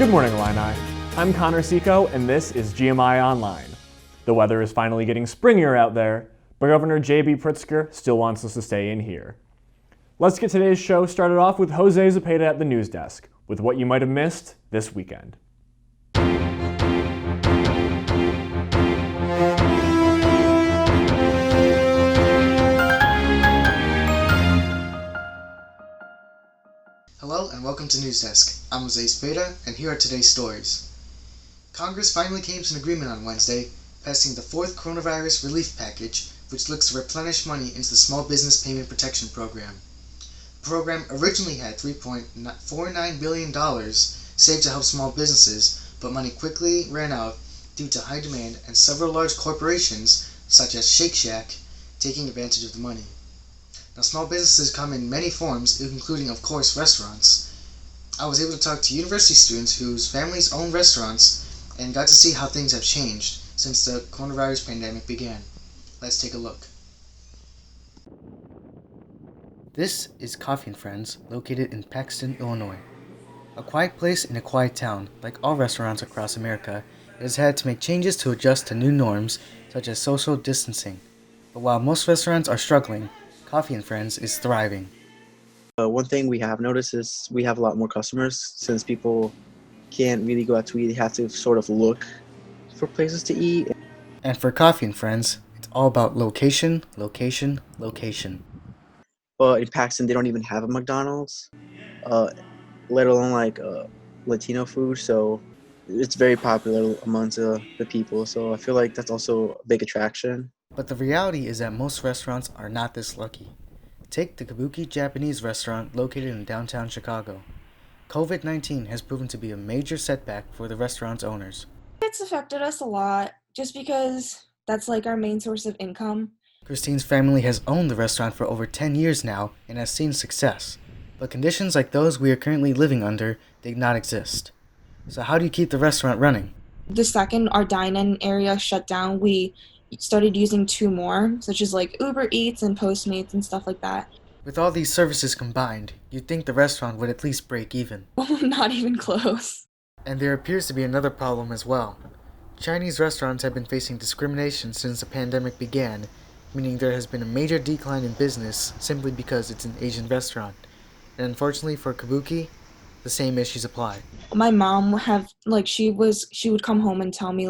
Good morning, Illini. I'm Connor Seco, and this is GMI Online. The weather is finally getting springier out there, but Governor J.B. Pritzker still wants us to stay in here. Let's get today's show started off with Jose Zepeda at the news desk, with what you might have missed this weekend. Hello and welcome to News Desk. I'm Jose Zepeda, and here are today's stories. Congress finally came to an agreement on Wednesday, passing the fourth coronavirus relief package, which looks to replenish money into the Small Business Payment Protection Program. The program originally had $3.49 billion saved to help small businesses, but money quickly ran out due to high demand and several large corporations, such as Shake Shack, taking advantage of the money. Now, small businesses come in many forms, including, of course, restaurants. I was able to talk to university students whose families own restaurants and got to see how things have changed since the coronavirus pandemic began. Let's take a look. This is Coffee and Friends, located in Paxton, Illinois. A quiet place in a quiet town, like all restaurants across America, it has had to make changes to adjust to new norms, such as social distancing. But while most restaurants are struggling, Coffee and Friends is thriving. One thing we have noticed is we have a lot more customers since people can't really go out to eat. They have to sort of look for places to eat. And for Coffee and Friends, it's all about location, location, location. But in Paxton, they don't even have a McDonald's, let alone Latino food. So it's very popular amongst the people. So I feel like that's also a big attraction. But the reality is that most restaurants are not this lucky. Take the Kabuki Japanese restaurant located in downtown Chicago. COVID-19 has proven to be a major setback for the restaurant's owners. It's affected us a lot, just because that's like our main source of income. Christine's family has owned the restaurant for over 10 years now and has seen success. But conditions like those we are currently living under did not exist. So how do you keep the restaurant running? The second our dine-in area shut down, we started using two more, such as like Uber Eats and Postmates and stuff like that. With all these services combined, you'd think the restaurant would at least break even. Not even close. And there appears to be another problem as well. Chinese restaurants have been facing discrimination since the pandemic began, meaning there has been a major decline in business simply because it's an Asian restaurant. And unfortunately for Kabuki, the same issues apply. My mom she would come home and tell me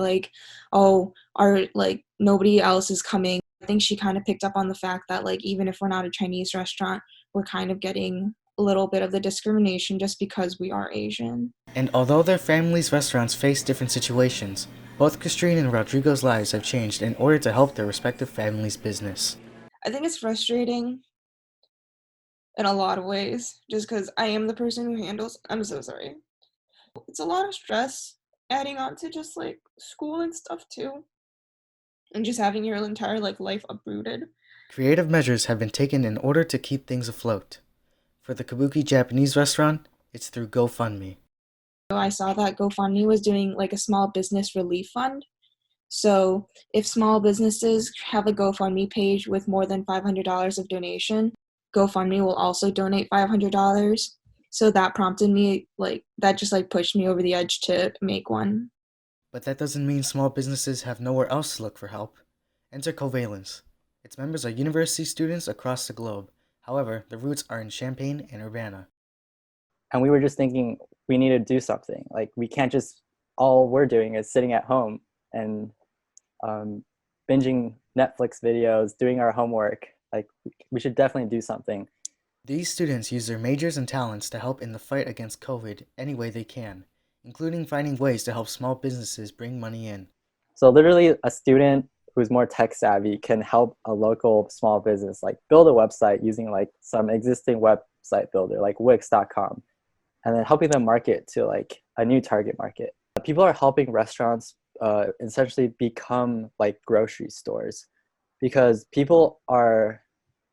nobody else is coming. I think she kind of picked up on the fact that even if we're not a Chinese restaurant, we're kind of getting a little bit of the discrimination just because we are Asian. And although their families' restaurants face different situations, both Christine and Rodrigo's lives have changed in order to help their respective families' business. I think it's frustrating in a lot of ways, just because I am the person who handles. I'm so sorry. It's a lot of stress adding on to just school and stuff too, and just having your entire life uprooted. Creative measures have been taken in order to keep things afloat. For the Kabuki Japanese restaurant, it's through GoFundMe. I saw that GoFundMe was doing a small business relief fund. So if small businesses have a GoFundMe page with more than $500 of donation, GoFundMe will also donate $500. So that prompted me, that just pushed me over the edge to make one. But that doesn't mean small businesses have nowhere else to look for help. Enter Covalence. Its members are university students across the globe. However, the roots are in Champaign and Urbana. And we were just thinking we need to do something. We can't just, all we're doing is sitting at home and binging Netflix videos, doing our homework. We should definitely do something. These students use their majors and talents to help in the fight against COVID any way they can, including finding ways to help small businesses bring money in. So literally a student who's more tech savvy can help a local small business build a website using some existing website builder like Wix.com, and then helping them market to a new target market. People are helping restaurants essentially become grocery stores, because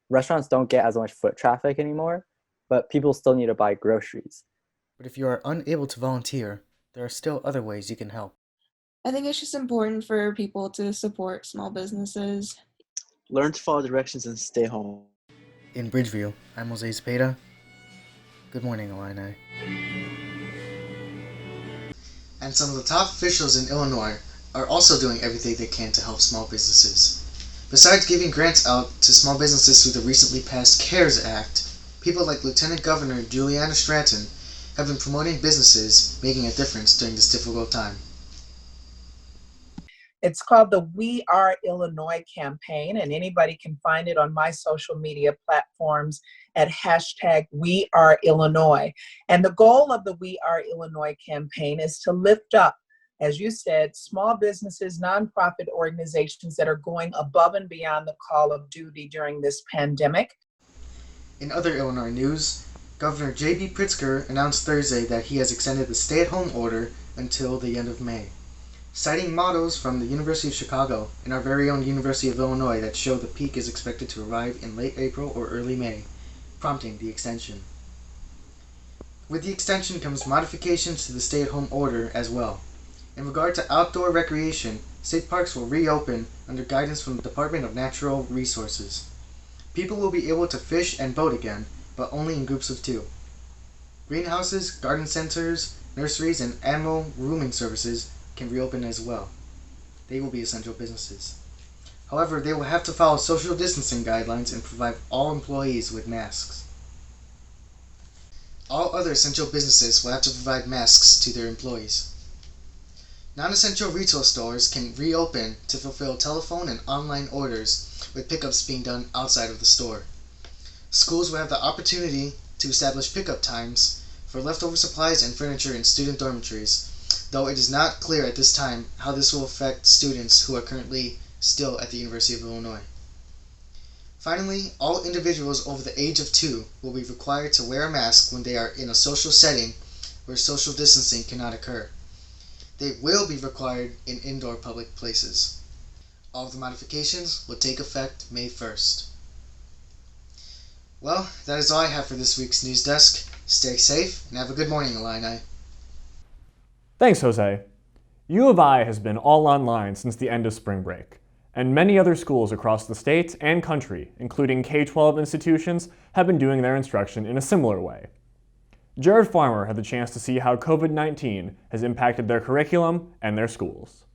restaurants don't get as much foot traffic anymore, but people still need to buy groceries. But if you are unable to volunteer, there are still other ways you can help. I think it's just important for people to support small businesses. Learn to follow directions and stay home. In Bridgeview, I'm Jose Zepeda. Good morning, Illini. and some of the top officials in Illinois are also doing everything they can to help small businesses. Besides giving grants out to small businesses through the recently passed CARES Act, people like Lieutenant Governor Juliana Stratton have been promoting businesses making a difference during this difficult time. It's called the We Are Illinois campaign, and anybody can find it on my social media platforms at hashtag We Are Illinois. And the goal of the We Are Illinois campaign is to lift up, as you said, small businesses, nonprofit organizations that are going above and beyond the call of duty during this pandemic. In other Illinois news, Governor J.B. Pritzker announced Thursday that he has extended the stay-at-home order until the end of May, citing models from the University of Chicago and our very own University of Illinois that show the peak is expected to arrive in late April or early May, prompting the extension. With the extension comes modifications to the stay-at-home order as well. In regard to outdoor recreation, state parks will reopen under guidance from the Department of Natural Resources. People will be able to fish and boat again, but only in groups of 2. Greenhouses, garden centers, nurseries, and animal grooming services can reopen as well. They will be essential businesses. However, they will have to follow social distancing guidelines and provide all employees with masks. All other essential businesses will have to provide masks to their employees. Non-essential retail stores can reopen to fulfill telephone and online orders, with pickups being done outside of the store. Schools will have the opportunity to establish pickup times for leftover supplies and furniture in student dormitories, though it is not clear at this time how this will affect students who are currently still at the University of Illinois. Finally, all individuals over the age of 2 will be required to wear a mask when they are in a social setting where social distancing cannot occur. They will be required in indoor public places. All of the modifications will take effect May 1st. Well, that is all I have for this week's News Desk. Stay safe and have a good morning, Illini. Thanks, Jose. U of I has been all online since the end of spring break, and many other schools across the state and country, including K-12 institutions, have been doing their instruction in a similar way. Jared Farmer had the chance to see how COVID-19 has impacted their curriculum and their schools.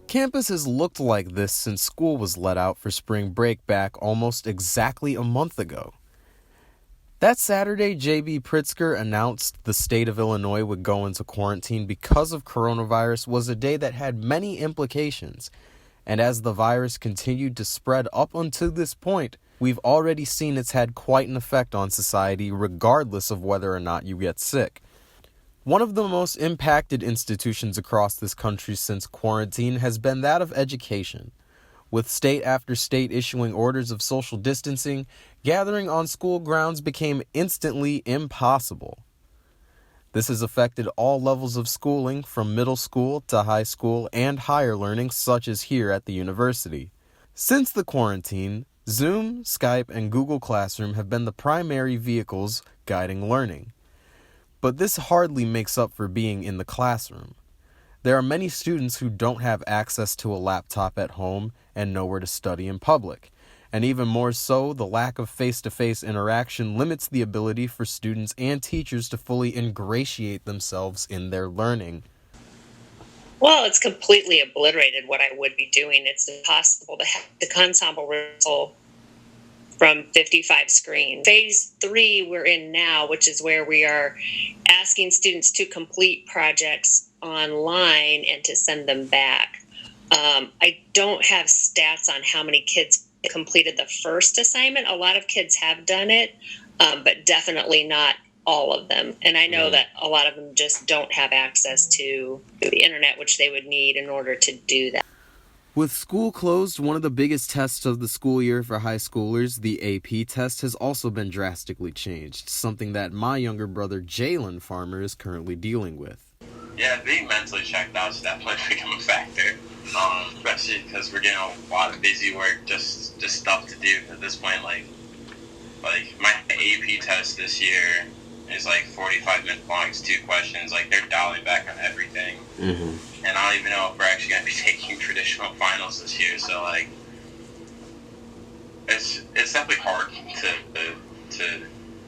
Campus has looked like this since school was let out for spring break back almost exactly a month ago. That Saturday, J.B. Pritzker announced the state of Illinois would go into quarantine because of coronavirus was a day that had many implications. And as the virus continued to spread up until this point, we've already seen it's had quite an effect on society regardless of whether or not you get sick. One of the most impacted institutions across this country since quarantine has been that of education. With state after state issuing orders of social distancing, gathering on school grounds became instantly impossible. This has affected all levels of schooling, from middle school to high school and higher learning, such as here at the university. Since the quarantine, Zoom, Skype, and Google Classroom have been the primary vehicles guiding learning. But this hardly makes up for being in the classroom. There are many students who don't have access to a laptop at home and nowhere to study in public. And even more so, the lack of face-to-face interaction limits the ability for students and teachers to fully ingratiate themselves in their learning. Well, it's completely obliterated what I would be doing. It's impossible to have the ensemble rehearsal from 55 screens. Phase 3 we're in now, which is where we are asking students to complete projects online and to send them back. I don't have stats on how many kids completed the first assignment. A lot of kids have done it, but definitely not all of them. And I know that a lot of them just don't have access to the internet, which they would need in order to do that. With school closed, one of the biggest tests of the school year for high schoolers, the AP test, has also been drastically changed, something that my younger brother Jalen Farmer is currently dealing with. Yeah, being mentally checked out has definitely become a factor, especially because we're getting a lot of busy work, just stuff to do at this point. Like my AP test this year is like 45 minutes long. It's 2 questions. Like, they're dialing back on everything. Mm-hmm. And I don't even know if we're actually going to be taking traditional finals this year. So, like, it's definitely hard to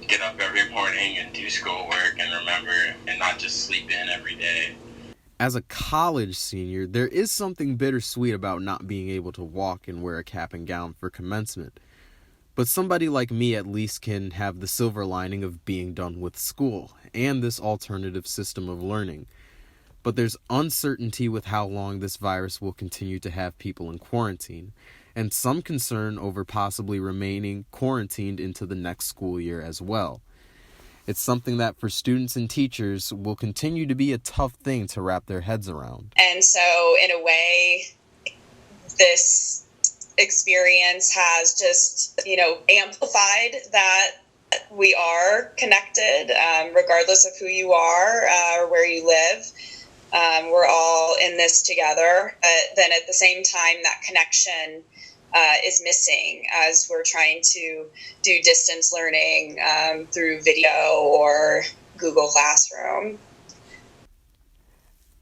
get up every morning and do schoolwork and remember and not just sleep in every day. As a college senior, there is something bittersweet about not being able to walk and wear a cap and gown for commencement. But somebody like me at least can have the silver lining of being done with school and this alternative system of learning. But there's uncertainty with how long this virus will continue to have people in quarantine, and some concern over possibly remaining quarantined into the next school year as well. It's something that for students and teachers will continue to be a tough thing to wrap their heads around. And so in a way, this experience has just, amplified that we are connected, regardless of who you are or where you live. We're all in this together, but then at the same time, that connection is missing as we're trying to do distance learning through video or Google Classroom.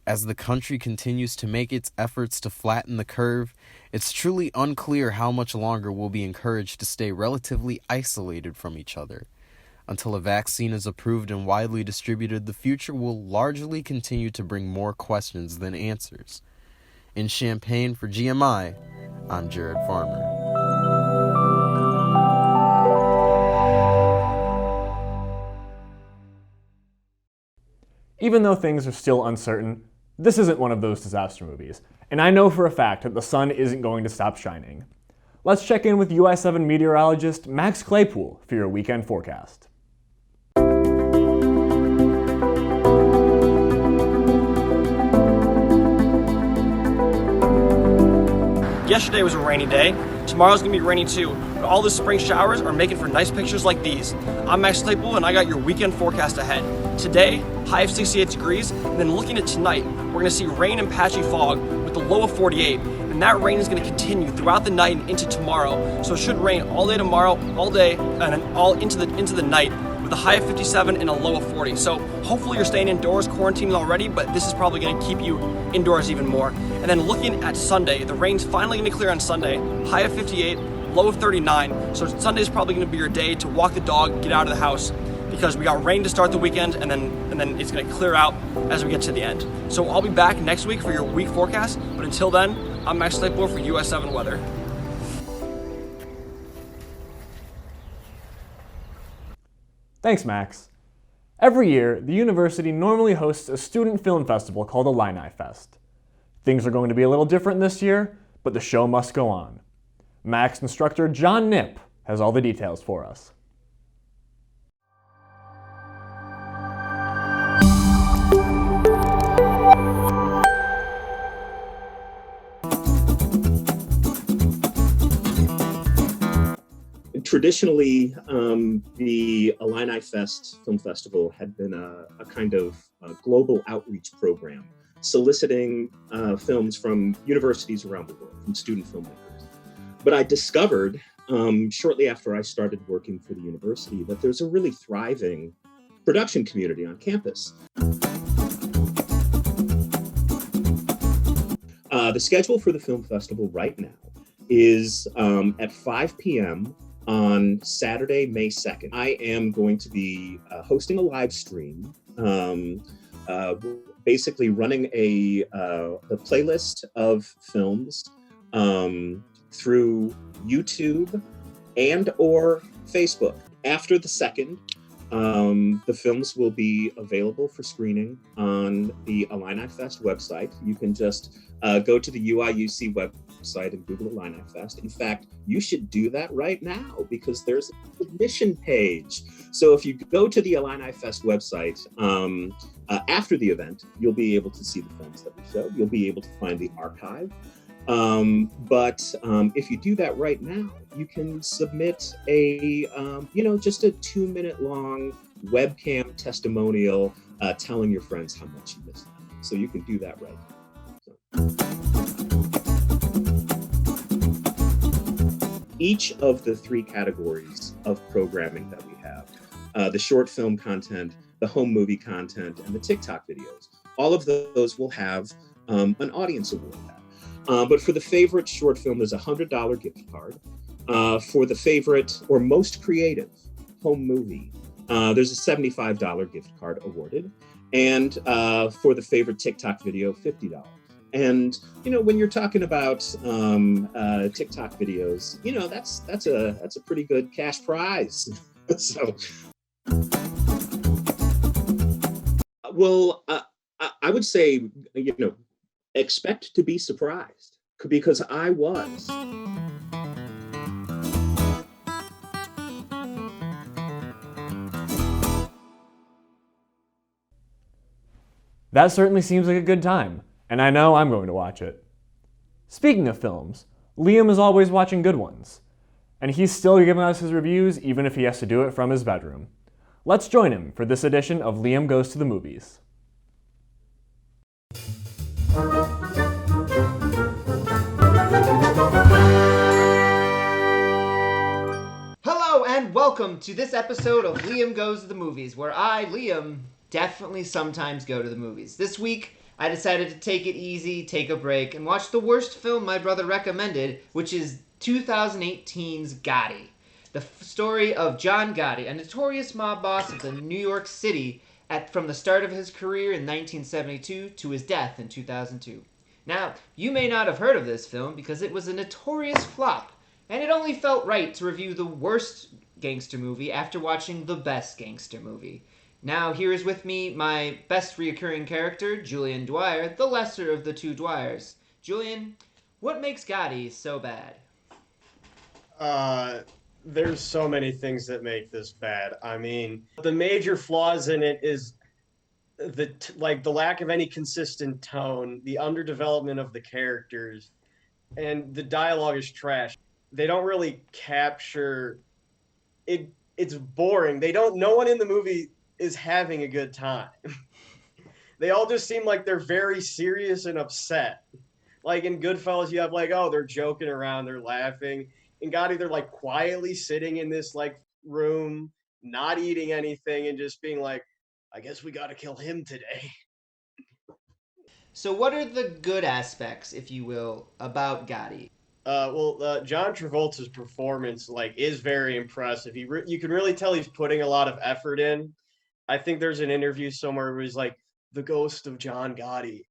As the country continues to make its efforts to flatten the curve, it's truly unclear how much longer we'll be encouraged to stay relatively isolated from each other. Until a vaccine is approved and widely distributed, the future will largely continue to bring more questions than answers. In Champaign for GMI, I'm Jared Farmer. Even though things are still uncertain, this isn't one of those disaster movies, and I know for a fact that the sun isn't going to stop shining. Let's check in with UI7 meteorologist Max Claypool for your weekend forecast. Yesterday was a rainy day. Tomorrow's gonna be rainy too, but all the spring showers are making for nice pictures like these. I'm Max Claypool and I got your weekend forecast ahead. Today, high of 68 degrees, and then looking at tonight, we're gonna see rain and patchy fog with the low of 48, and that rain is gonna continue throughout the night and into tomorrow. So it should rain all day tomorrow, all day, and then all into the night with a high of 57 and a low of 40. So hopefully you're staying indoors, quarantining already, but this is probably gonna keep you indoors even more. And then looking at Sunday, the rain's finally gonna clear on Sunday, high of 58, low of 39. So Sunday's probably gonna be your day to walk the dog, get out of the house, because we got rain to start the weekend, and then it's gonna clear out as we get to the end. So I'll be back next week for your week forecast, but until then, I'm Max Claypool for US7 Weather. Thanks, Max. Every year, the university normally hosts a student film festival called Illini Fest. Things are going to be a little different this year, but the show must go on. Max instructor John Knipp has all the details for us. Traditionally, the Illini Fest Film Festival had been a kind of global outreach program, soliciting films from universities around the world, from student filmmakers. But I discovered shortly after I started working for the university that there's a really thriving production community on campus. The schedule for the film festival right now is at 5 p.m. on Saturday, May 2nd. I am going to be hosting a live stream, basically running a playlist of films through YouTube and or Facebook. After the 2nd, the films will be available for screening on the Illini Fest website. You can just go to the UIUC website and Google Illini Fest. In fact, you should do that right now because there's a submission page. So if you go to the Illini Fest website after the event, you'll be able to see the films that we showed. You'll be able to find the archive. But if you do that right now, you can submit a, just a 2-minute long webcam testimonial telling your friends how much you miss them. So you can do that right now. Each of the 3 categories of programming that we have the short film content, the home movie content, and the TikTok videos. All of those will have an audience award. But for the favorite short film, there's a $100 gift card. For the favorite or most creative home movie, there's a $75 gift card awarded. And for the favorite TikTok video, $50. And when you're talking about TikTok videos, that's a pretty good cash prize. So, well, I would say expect to be surprised, because I was. That certainly seems like a good time, and I know I'm going to watch it. Speaking of films, Liam is always watching good ones, and he's still giving us his reviews even if he has to do it from his bedroom. Let's join him for this edition of Liam Goes to the Movies. Hello and welcome to this episode of Liam Goes to the Movies, where I, Liam, definitely sometimes go to the movies. This week, I decided to take it easy, take a break, and watch the worst film my brother recommended, which is 2018's Gotti. The story of John Gotti, a notorious mob boss of the New York City from the start of his career in 1972 to his death in 2002. Now, you may not have heard of this film because it was a notorious flop, and it only felt right to review the worst gangster movie after watching the best gangster movie. Now, here is with me my best reoccurring character, Julian Dwyer, the lesser of the two Dwyers. Julian, what makes Gotti so bad? There's so many things that make this bad. I mean, the major flaws in it is the lack of any consistent tone, the underdevelopment of the characters, and the dialogue is trash. They don't really capture it. It's boring. No one in the movie is having a good time. They all just seem like they're very serious and upset. Like in Goodfellas, you have they're joking around, they're laughing. In Gotti, they're quietly sitting in this room, not eating anything, and just being like, I guess we gotta kill him today. So what are the good aspects, if you will, about Gotti? John Travolta's performance is very impressive. You can really tell he's putting a lot of effort in. I think there's an interview somewhere where he's like, the ghost of John Gotti.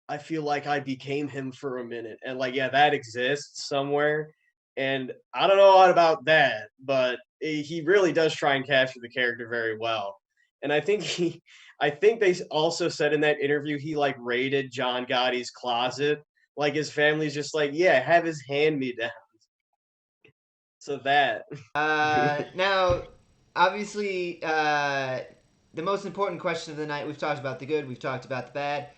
I feel like I became him for a minute. And that exists somewhere. And I don't know a lot about that, but he really does try and capture the character very well. And I think they also said in that interview, he raided John Gotti's closet. His family's just have his hand-me-downs. So that. Now, obviously, the most important question of the night, we've talked about the good, we've talked about the bad,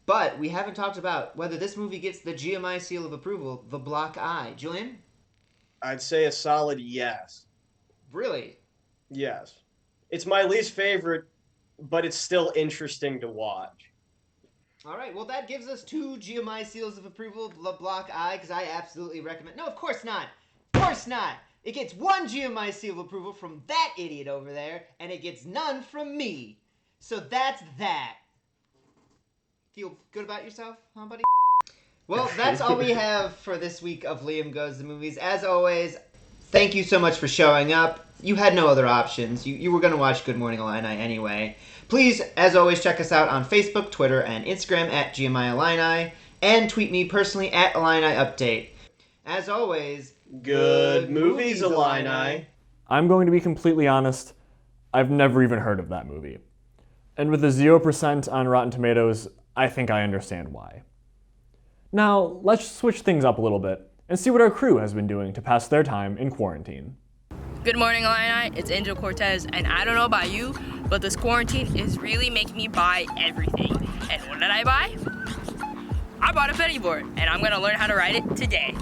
but we haven't talked about whether this movie gets the GMI seal of approval, the Block I. Julian? I'd say a solid yes. Really? Yes. It's my least favorite, but it's still interesting to watch. All right, well, that gives us 2 GMI seals of approval, the Block I, because I absolutely recommend... No, of course not! Of course not! It gets 1 GMI seal of approval from that idiot over there, and it gets none from me. So that's that. Feel good about yourself, huh, buddy? Well, that's all we have for this week of Liam Goes to the Movies. As always, thank you so much for showing up. You had no other options. You were going to watch Good Morning Illini anyway. Please, as always, check us out on Facebook, Twitter, and Instagram at GMI Illini, and tweet me personally at Illini Update. As always, good movies, Illini. I'm going to be completely honest, I've never even heard of that movie. And with a 0% on Rotten Tomatoes, I think I understand why. Now, let's switch things up a little bit and see what our crew has been doing to pass their time in quarantine. Good morning, Illini. It's Angelle Cortes, and I don't know about you, but this quarantine is really making me buy everything. And what did I buy? I bought a penny board, and I'm gonna learn how to ride it today.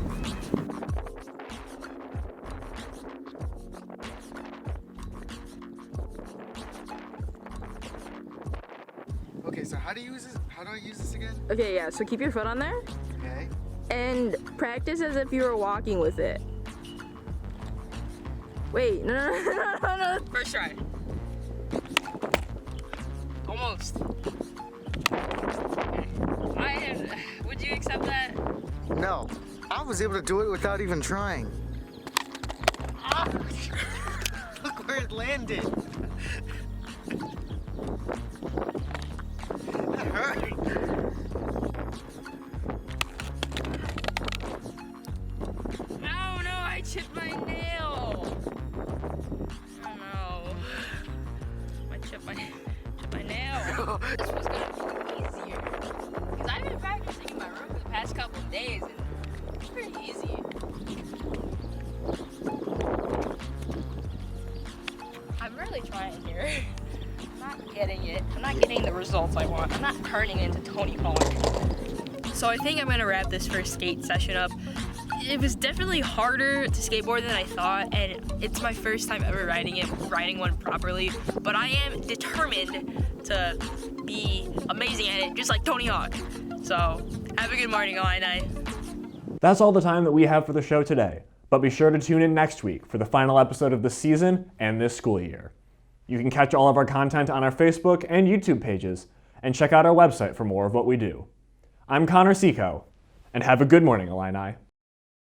Okay, so how do I use this again? Okay, yeah, so keep your foot on there. Okay. And practice as if you were walking with it. Wait, no. First try. was able to do it without even trying. Ah! Look where it landed. That hurt. Oh no, I chipped my nail. Oh no. I chipped my nail. This was gonna be easier. Because I've been practicing in my room for the past couple of days and it's pretty easy. I'm really trying here. I'm not getting it. I'm not getting the results I want. I'm not turning into Tony Hawk. So I think I'm gonna wrap this first skate session up. It was definitely harder to skateboard than I thought, and it's my first time ever riding one properly, but I am determined to be amazing at it, just like Tony Hawk. So, have a good morning, Illini. That's all the time that we have for the show today, but be sure to tune in next week for the final episode of the season and this school year. You can catch all of our content on our Facebook and YouTube pages, and check out our website for more of what we do. I'm Connor Seco, and have a good morning, Illini.